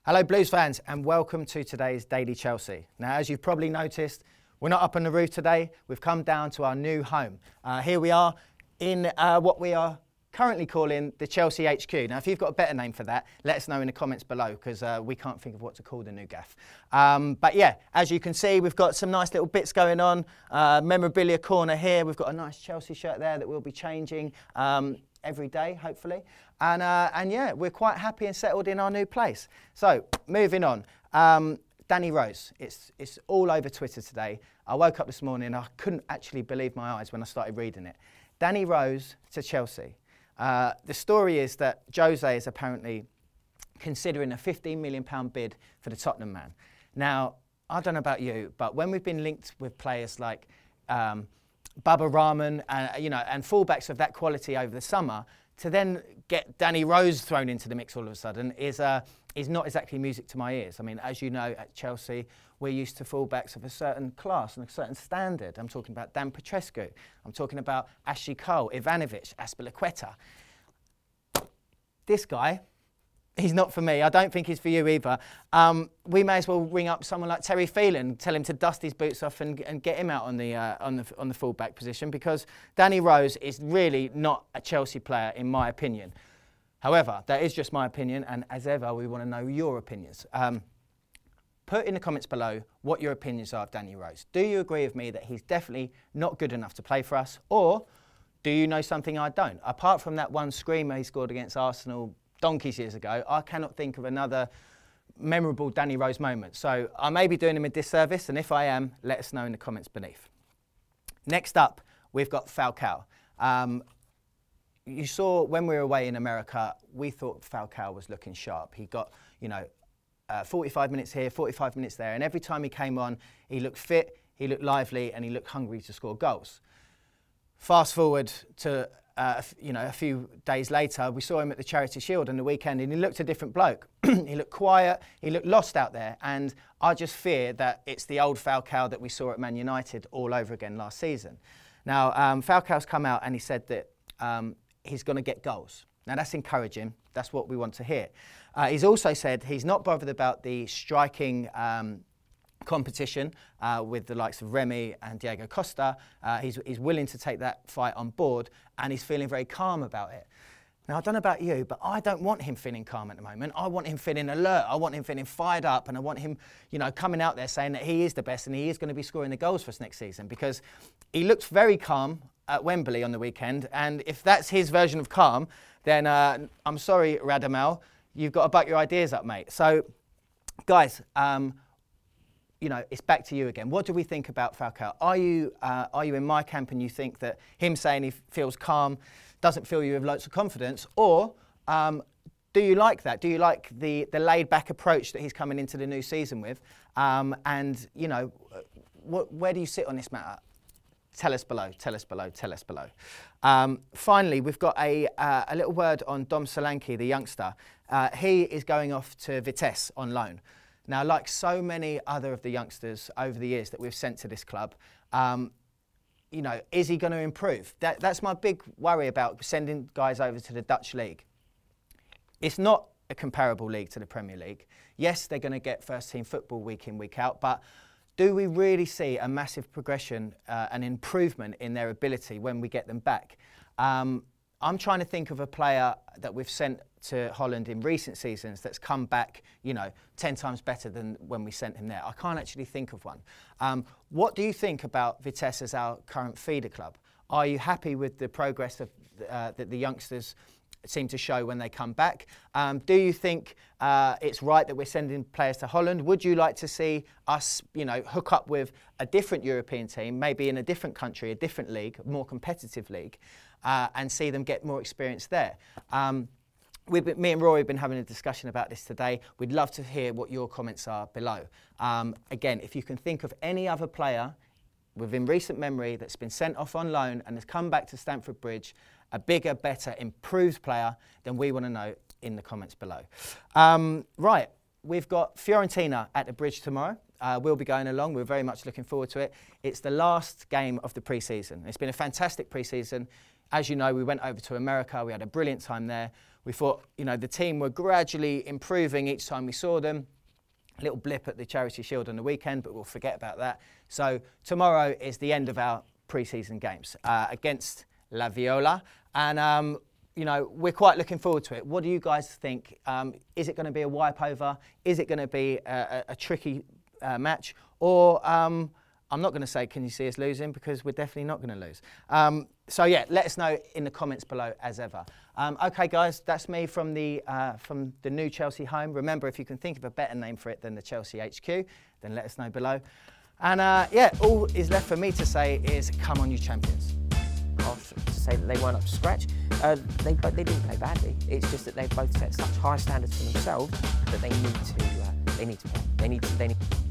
Hello Blues fans and welcome to today's Daily Chelsea. Now as you've probably noticed, we're not up on the roof today, we've come down to our new home. Here we are in what we are currently calling the Chelsea HQ. Now if you've got a better name for that, let us know in the comments below because we can't think of what to call the new gaff. But yeah, as you can see, we've got some nice little bits going on. Memorabilia corner here, we've got a nice Chelsea shirt there that we'll be changing every day, hopefully. And yeah, we're quite happy and settled in our new place. So, moving on. Danny Rose, it's all over Twitter today. I woke up this morning and I couldn't actually believe my eyes when I started reading it. Danny Rose to Chelsea. The story is that Jose is apparently considering a £15 million bid for the Tottenham man. Now, I don't know about you, but when we've been linked with players like Baba Rahman, and fullbacks of that quality over the summer, to then get Danny Rose thrown into the mix all of a sudden is not exactly music to my ears. I mean, as you know, at Chelsea, we're used to fullbacks of a certain class and a certain standard. I'm talking about Dan Petrescu. I'm talking about Ashley Cole, Ivanovic, Azpilicueta. This guy, he's not for me. I don't think he's for you either. We may as well ring up someone like Terry Phelan, tell him to dust his boots off and get him out on the fullback position, because Danny Rose is really not a Chelsea player in my opinion. However, that is just my opinion, and as ever, we want to know your opinions. Put in the comments below what your opinions are of Danny Rose. Do you agree with me that he's definitely not good enough to play for us, or do you know something I don't? Apart from that one screamer he scored against Arsenal donkeys years ago, I cannot think of another memorable Danny Rose moment. So I may be doing him a disservice, and if I am, let us know in the comments beneath. Next up, we've got Falcao. You saw when we were away in America, we thought Falcao was looking sharp. He got, 45 minutes here, 45 minutes there, and every time he came on, he looked fit, he looked lively, and he looked hungry to score goals. Fast forward to a few days later, we saw him at the Charity Shield on the weekend, and he looked a different bloke. He looked quiet, he looked lost out there, and I just fear that it's the old Falcao that we saw at Man United all over again last season. Now, Falcao's come out and he said that he's going to get goals. Now, that's encouraging. That's what we want to hear. He's also said he's not bothered about the striking competition with the likes of Remy and Diego Costa. He's willing to take that fight on board, and he's feeling very calm about it. Now, I don't know about you, but I don't want him feeling calm at the moment. I want him feeling alert. I want him feeling fired up, and I want him, coming out there saying that he is the best and he is going to be scoring the goals for us next season, because he looked very calm at Wembley on the weekend, and if that's his version of calm, then I'm sorry, Radamel, you've got to buck your ideas up, mate. So, guys, it's back to you again. What do we think about Falcao? Are you in my camp and you think that him saying he feels calm doesn't fill you with lots of confidence, or do you like that? Do you like the laid-back approach that he's coming into the new season with? Where do you sit on this matter? Tell us below, tell us below, tell us below. Finally, we've got a little word on Dom Solanke, the youngster. He is going off to Vitesse on loan. Now, like so many other of the youngsters over the years that we've sent to this club, is he going to improve? That's my big worry about sending guys over to the Dutch league. It's not a comparable league to the Premier League. Yes, they're going to get first-team football week in, week out, but do we really see a massive progression and improvement in their ability when we get them back? I'm trying to think of a player that we've sent to Holland in recent seasons that's come back, 10 times better than when we sent him there. I can't actually think of one. What do you think about Vitesse as our current feeder club? Are you happy with the progress of, that the youngsters seem to show when they come back? Do you think it's right that we're sending players to Holland? Would you like to see us, hook up with a different European team, maybe in a different country, a different league, a more competitive league, and see them get more experience there? Me and Rory have been having a discussion about this today. We'd love to hear what your comments are below. Again, if you can think of any other player within recent memory that's been sent off on loan and has come back to Stamford Bridge, a bigger, better, improved player, then we want to know in the comments below. Right, we've got Fiorentina at the Bridge tomorrow. We'll be going along. We're very much looking forward to it. It's the last game of the pre-season. It's been a fantastic pre-season. As you know, we went over to America. We had a brilliant time there. We thought, you know, the team were gradually improving each time we saw them. A little blip at the Charity Shield on the weekend, but we'll forget about that. So tomorrow is the end of our pre-season games against La Viola. And, you know, we're quite looking forward to it. What do you guys think? Is it going to be a wipe over? Is it going to be a tricky match? Or I'm not going to say, can you see us losing? Because we're definitely not going to lose. So yeah, let us know in the comments below as ever. Okay, guys, that's me from the new Chelsea home. Remember, if you can think of a better name for it than the Chelsea HQ, then let us know below. And yeah, all is left for me to say is, come on, you champions. To say that they weren't up to scratch, they didn't play badly. It's just that they've both set such high standards for themselves that they need to play. They need to.